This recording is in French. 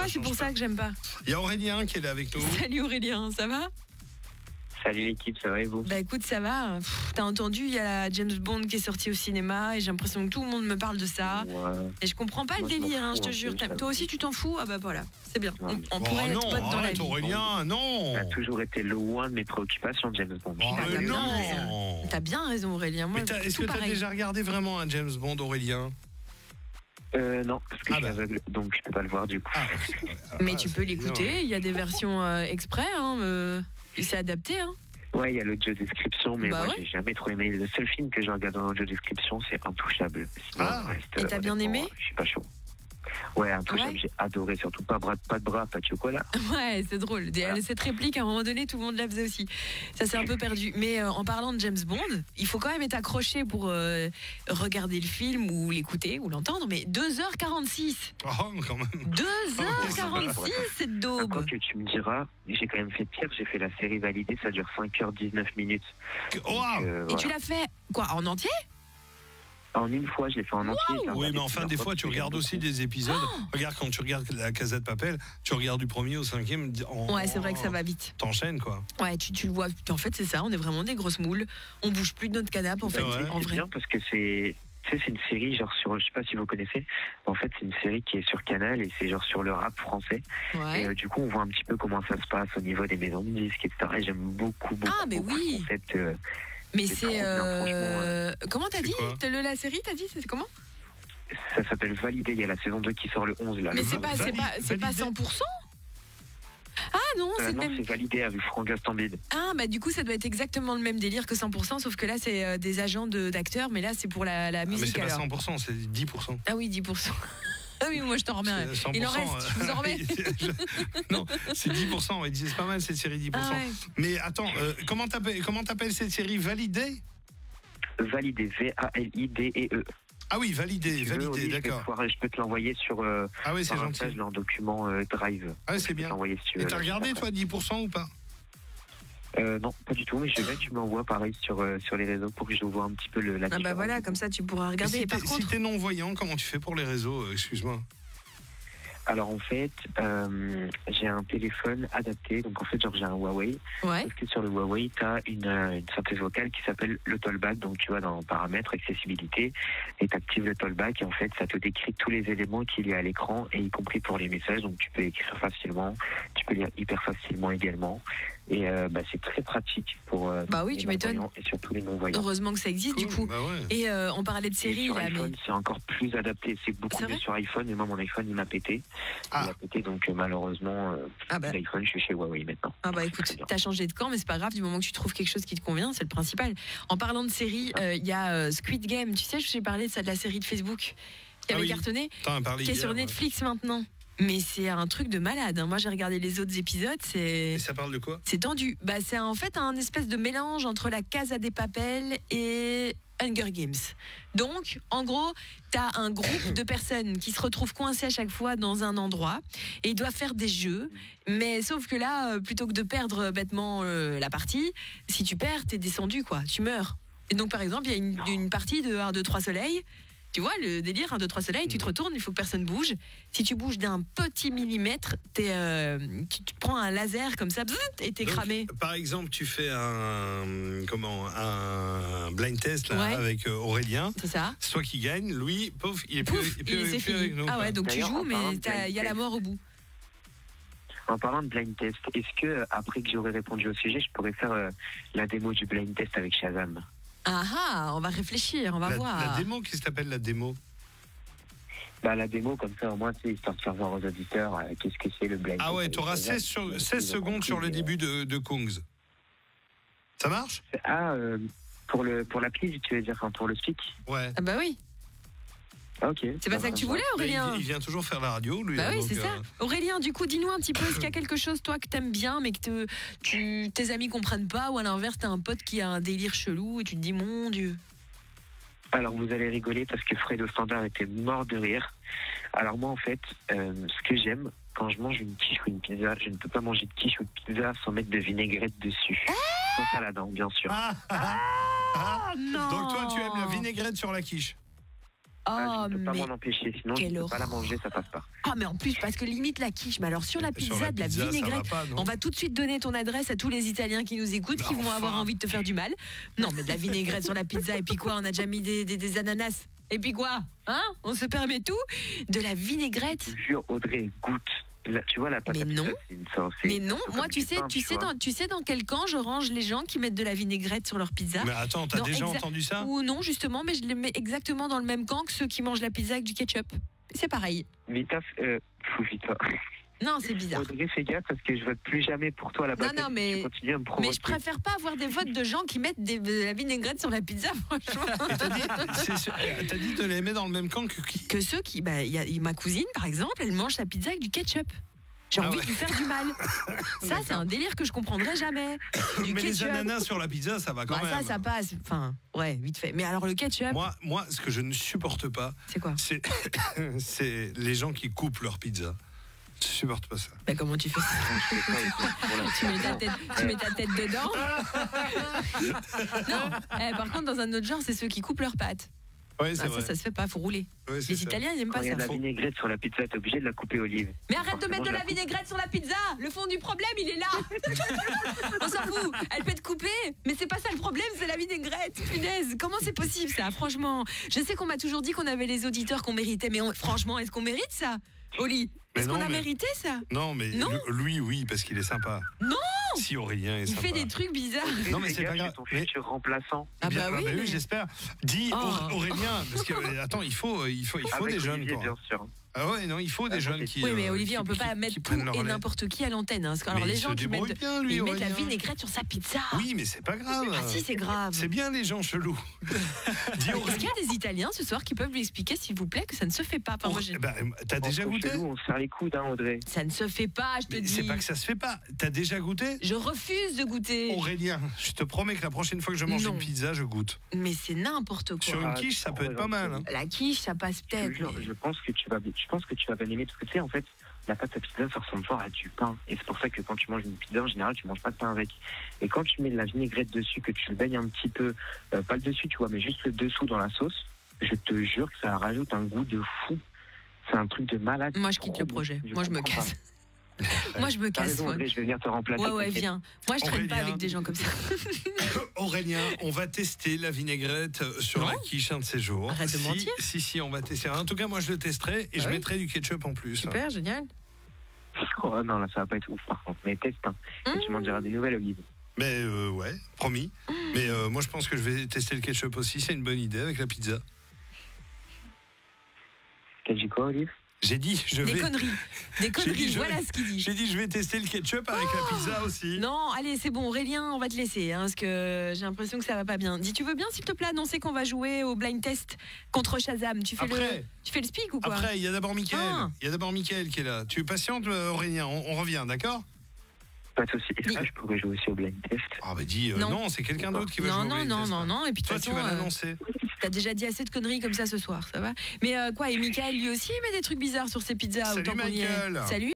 c'est pour ça que j'aime pas. Il y a Aurélien qui est là avec nous. Salut Aurélien, ça va? Salut l'équipe, ça va et vous? Bah écoute, ça va. T'as entendu, il y a James Bond qui est sorti au cinéma et j'ai l'impression que tout le monde me parle de ça. Ouais. Et je comprends pas Moi, le je m'en délire, fous je te un jure. peu, ça. Toi aussi, tu t'en fous? Ah bah voilà, c'est bien. Ouais. On pourrait être non, potes dans la arrête vie. Aurélien, non. Ça a toujours été loin de mes préoccupations, James Bond. Oh, Bah, mais t'as bien non. raison. T'as bien raison Aurélien. Moi, Mais est-ce tout que t'as pareil. déjà regardé vraiment un James Bond, Aurélien? Non, parce que je suis aveugle, donc je peux pas le voir du coup. Mais tu peux l'écouter, il y a des versions exprès, c'est adapté. Hein. Ouais, il y a l'audio description, mais Bah moi ouais. j'ai jamais trop aimé. Le seul film que je regarde dans l'audio description, c'est Intouchable. Sinon, Ah. le reste, Et t'as bien honnêtement, aimé? Je suis pas chaud. Ouais, Intouchable, Ouais. j'ai adoré, surtout pas de bras, pas de chocolat. Ouais, c'est drôle. Voilà. Cette réplique, à un moment donné, tout le monde la faisait aussi. Ça s'est un peu perdu. Mais en parlant de James Bond, il faut quand même être accroché pour regarder le film ou l'écouter ou l'entendre. Mais 2h46. Oh, quand même. 2h46, cette Ah, daube. quoi que tu me diras, j'ai quand même fait pire, j'ai fait la série validée, ça dure 5h19 minutes. Oh, wow. Et tu l'as fait, quoi, en entier? En une fois, je l'ai fait en entier. j'ai Oui, regardé mais enfin, plusieurs des fois, parce tu que regardes j'aime aussi beaucoup. des épisodes. Regarde, quand tu regardes la Casa de Papel, tu regardes du premier au cinquième. Ouais, c'est vrai que ça va vite. T'enchaînes, quoi. Ouais, tu le vois. En fait, c'est ça, on est vraiment des grosses moules. On bouge plus de notre canapé, en fait, Ouais. en C'est vrai. bien parce que c'est une série genre sur, je sais pas si vous connaissez, en fait c'est une série qui est sur Canal et c'est genre sur le rap français. Ouais. Et du coup on voit un petit peu comment ça se passe au niveau des maisons de disques, etc. Et j'aime beaucoup. Ah, mais beaucoup oui. le concept, Mais c'est c'est. trop bien, franchement, Comment t'as C'est dit quoi la série, t'as dit? C'est comment? ça s'appelle Validé, il y a la saison 2 qui sort le 11 là. Mais Le c'est pas, 11. c'est pas 100%? Ah non, c'est le non, même. c'est Validé avec Franck Gastambide. Ah, bah du coup, ça doit être exactement le même délire que 100%, sauf que là, c'est des agents d'acteurs, mais là, c'est pour la Ah, mais musique c'est pas alors. 100%, c'est 10%. Ah oui, 10%. Ah oui, moi je t'en remets un. 100%, Il en reste, je vous en remets. Non, c'est 10%. Ouais, c'est pas mal cette série 10%. Ah ouais. Mais attends, comment t'appelles cette série? Validée? Validé, V-A-L-I-D-E-E. Ah oui, validé, d'accord. Je peux te l'envoyer sur Ah oui, c'est par gentil. message, en document Drive. Ah oui, c'est Je peux bien. te l'envoyer si tu Et veux, t'as là, regardé, après. toi, 10% ou pas? Non, pas du tout, mais je vais que tu m'envoies pareil sur les réseaux pour que je vois un petit peu la Ah bah différence. voilà, comme ça tu pourras regarder. Si Et par t'es contre, non-voyant, comment tu fais pour les réseaux? Excuse-moi. Alors en fait, j'ai un téléphone adapté, donc en fait genre j'ai un Huawei. ouais. Parce que sur le Huawei, tu as une synthèse vocale qui s'appelle le Tollback, donc tu vas dans paramètres, accessibilité, et tu actives le Tollback, et en fait ça te décrit tous les éléments qu'il y a à l'écran, et y compris pour les messages, donc tu peux écrire facilement, tu peux lire hyper facilement également, et c'est très pratique pour Bah oui, les tu m'étonnes. malvoyants et surtout les non-voyants. Heureusement que ça existe du coup. Bah ouais. Et on parlait de Et séries sur là, iPhone, c'est encore plus adapté. C'est beaucoup C'est mieux vrai sur iPhone, mais moi, mon iPhone, il m'a pété. Ah. Il a pété, donc malheureusement, Ah bah. l'iPhone, je suis chez Huawei maintenant. Ah bah C'est écoute, très bien. t'as changé de camp, mais c'est pas grave, du moment que tu trouves quelque chose qui te convient, c'est le principal. En parlant de séries, il y a Squid Game, tu sais, je t'ai parlé de ça, de la série de Facebook qui Ah avait oui. cartonné, T'en as parlé qui est hier, sur ouais. Netflix maintenant. Mais c'est un truc de malade, hein. Moi j'ai regardé les autres épisodes, Et ça parle de quoi? c'est tendu. Bah c'est en fait un espèce de mélange entre la Casa des Papel et Hunger Games. Donc, en gros, t'as un groupe de personnes qui se retrouvent coincées à chaque fois dans un endroit et ils doivent faire des jeux. Mais sauf que là, plutôt que de perdre bêtement la partie, si tu perds, t'es descendu, quoi. Tu meurs. Et donc, par exemple, il y a une partie de 1, 2, 3 soleils. Tu vois, le délire, 1, 2, 3 soleils, tu te retournes, il faut que personne bouge. Si tu bouges d'un petit millimètre, tu te prends un laser comme ça, bzzz, et t'es Donc, cramé. Par exemple, tu fais un blind test là, Ouais. avec Aurélien. C'est ça. C'est toi qui gagne. Lui, pauvre, il est Pouf, plus, il est c'est plus fini. avec nous. Ah quoi. ouais, donc tu D'ailleurs, joues, en parlant mais de blind il y a la test. mort au bout. En parlant de blind test, est-ce que après que j'aurai répondu au sujet, je pourrais faire la démo du blind test avec Shazam? Ah ah, on va réfléchir, on va voir. La démo, qu'est-ce que t'appelles la démo? La démo, comme ça, au moins, c'est histoire de faire voir aux auditeurs qu'est-ce que c'est le blind Ah test. ouais, avec t'auras Shazam. 16 secondes sur le compris, début de Kongs. Ça marche? Ah, pour l'appli, tu veux dire, enfin, pour le speak? Ouais. Ah bah oui, Ah, ok. c'est pas ça que tu voulais, Mais Aurélien? il vient toujours faire la radio, lui. Bah hein, oui, donc, c'est ça. Aurélien, du coup, dis-nous un petit peu, est-ce qu'il y a quelque chose, toi, que t'aimes bien, mais que tes amis comprennent pas, ou à l'inverse, t'as un pote qui a un délire chelou et tu te dis, mon Dieu. Alors vous allez rigoler parce que Fred au standard était mort de rire. Alors moi en fait, ce que j'aime quand je mange une quiche ou une pizza, je ne peux pas manger de quiche ou de pizza sans mettre de vinaigrette dessus. Sans salade, bien sûr. Ah, Ah non. Donc toi, tu aimes la vinaigrette sur la quiche? Oh, je ne peux pas mais... m'en empêcher, sinon je quelle ne peux pas la horreur. manger, ça passe pas. Ah, mais en plus, parce que limite la quiche. Mais alors, sur la Sur pizza, de la pizza, ça vinaigrette, va pas, non on va tout de suite donner ton adresse à tous les Italiens qui nous écoutent, qui Mais vont avoir enfin. envie de te faire du mal. Non, mais de la vinaigrette sur la pizza, et puis quoi? On a déjà mis des ananas. Et puis quoi? Hein? On se permet tout? De la vinaigrette? Je te jure, Audrey, goûte. Là, tu vois, la pâte Mais à pizza, non. c'est une sorte. c'est Mais non, un peu moi, comme tu du sais, pain, vois. tu sais dans quel camp je range les gens qui mettent de la vinaigrette sur leur pizza? Mais attends, t'as Non, déjà entendu ça? Ou non, justement, mais je les mets exactement dans le même camp que ceux qui mangent la pizza avec du ketchup. C'est pareil. Vita, Vita. Non, c'est bizarre. Audrey, fais gaffe parce que je vote plus jamais pour toi à la Non, pâte. non, mais- Tu continues à me provoquer. Mais je préfère pas avoir des votes de gens qui mettent de la vinaigrette sur la pizza, franchement. Et t'as dit de les mettre dans le même camp que qui? Que ceux qui. Bah, ma cousine, par exemple, elle mange sa pizza avec du ketchup. J'ai Ah envie ouais. de lui faire du mal. Ça, c'est un délire que je comprendrai jamais. Du Mais les ketchup. ananas sur la pizza, ça va quand Bah, même. ça passe. Enfin, ouais, vite fait. Mais alors, le ketchup, Moi, ce que je ne supporte pas, c'est quoi? c'est c'est les gens qui coupent leur pizza. Je supporte pas ça. Bah, comment tu fais ça? Je fais ça aussi. Voilà. Tu mets ta tête dedans. Non, par contre, dans un autre genre, c'est ceux qui coupent leurs pâtes. Ouais, c'est Ah, vrai. ça se fait pas, faut rouler. Ouais, c'est Les ça. Italiens, ils n'aiment Quand pas il y a ça. de la vinaigrette sur la pizza, t'es obligé de la couper olive. Mais arrête de mettre de Forcément, je la la coupe. vinaigrette sur la pizza. Le fond du problème, il est là. On s'en fout. Elle peut être coupée, mais c'est pas ça le problème, c'est la vinaigrette. Punaise, comment c'est possible ça? Franchement, je sais qu'on m'a toujours dit qu'on avait les auditeurs qu'on méritait, mais franchement, est-ce qu'on mérite ça, Oli? Mais Est-ce qu'on non, a mais- mérité ça? Non, mais Non. lui, oui, parce qu'il est sympa. Non. Si Aurélien est Il sympa. fait des trucs bizarres. Non, mais Fais c'est pas gaffe, grave. ton Mais- futur remplaçant. Ah Bien, bah oui, mais- j'espère. Dis Oh. Aurélien, parce que attends, il faut Avec des jeunes. Olivier, Quoi. bien sûr. Ah ouais, non, il faut des Ah, jeunes bon, qui. Oui, mais Olivier, on peut qui- pas qui mettre tout prennent leur et relais. n'importe qui à l'antenne. Hein. Parce que alors, Mais les il gens se qui mettent, débrouille bien, lui, ils mettent la Aurélien. vinaigrette sur sa pizza. Oui, mais c'est pas grave. Ah si, c'est grave. C'est bien les gens chelous. Dis Est-ce Aurélien. qu'il y a des Italiens ce soir qui peuvent lui expliquer, s'il vous plaît, que ça ne se fait pas? Enfin, moi, j'ai- Bah, t'as déjà Entre goûté? chelous, on se serre les coudes, hein, Audrey. Ça ne se fait pas, je te Mais dis. c'est pas que ça se fait pas. T'as déjà goûté? Je refuse de goûter. Aurélien, je te promets que la prochaine fois que je mange Non. une pizza, je goûte. Mais c'est n'importe quoi. Sur une Ah, quiche, ça peut trop être pas mal. Hein. La quiche, ça passe Je te peut-être. jure, mais- je pense que tu vas bien aimer parce que tu sais, en fait, la pâte à pizza, ça ressemble fort à du pain. Et c'est pour ça que quand tu manges une pizza, en général, tu manges pas de pain avec. Et quand tu mets de la vinaigrette dessus, que tu le baignes un petit peu, pas le dessus, tu vois, mais juste le dessous dans la sauce, je te jure que ça rajoute un goût de fou. C'est un truc de malade. Moi, je quitte Trop le bon. projet. Moi, je me comprends casse. Moi, je me T'as casse. raison, Ouais, Audrey, je vais venir te remplacer. ouais, t'inquiète. viens. Moi, je traîne pas Aurélien. avec des gens comme ça. Aurélien, on va tester la vinaigrette sur Non. la quiche un de ces jours. Arrête de mentir. Si, on va tester. En tout cas, moi, je le testerai et Ah je oui. mettrai du ketchup en plus. Super, génial. Oh non, là, ça va pas être ouf par contre. Mais teste, hein. Et tu m'en diras des nouvelles, Olive. Mais ouais, promis. Mais moi, je pense que je vais tester le ketchup aussi. C'est une bonne idée avec la pizza. T'as dit quoi, Olive? J'ai dit, je Des vais. conneries. Des conneries, je- voilà ce qu'il dit. J'ai dit, je vais tester le ketchup avec la pizza aussi. Non, allez, c'est bon, Aurélien, on va te laisser, hein, parce que j'ai l'impression que ça va pas bien. Dis, tu veux bien, s'il te plaît, annoncer qu'on va jouer au blind test contre Shazam? Tu fais le speak ou quoi? Après, il y a d'abord Mickaël. Ah. Il y a d'abord Mickaël qui est là. Tu patientes, Aurélien. On revient, d'accord? Pas de soucis. Est-ce que je pourrais jouer aussi au blind test? Ah bah dis, Non. non, c'est quelqu'un d'autre qui va Non, jouer au non, blind non, test, non, là. non, et puis de Toi, toute tu façon, vas l'annoncer. t'as déjà dit assez de conneries comme ça ce soir, ça va? Mais quoi, et Michael, lui aussi, il met des trucs bizarres sur ses pizzas. Salut, autant qu'on y est. Michael. Salut.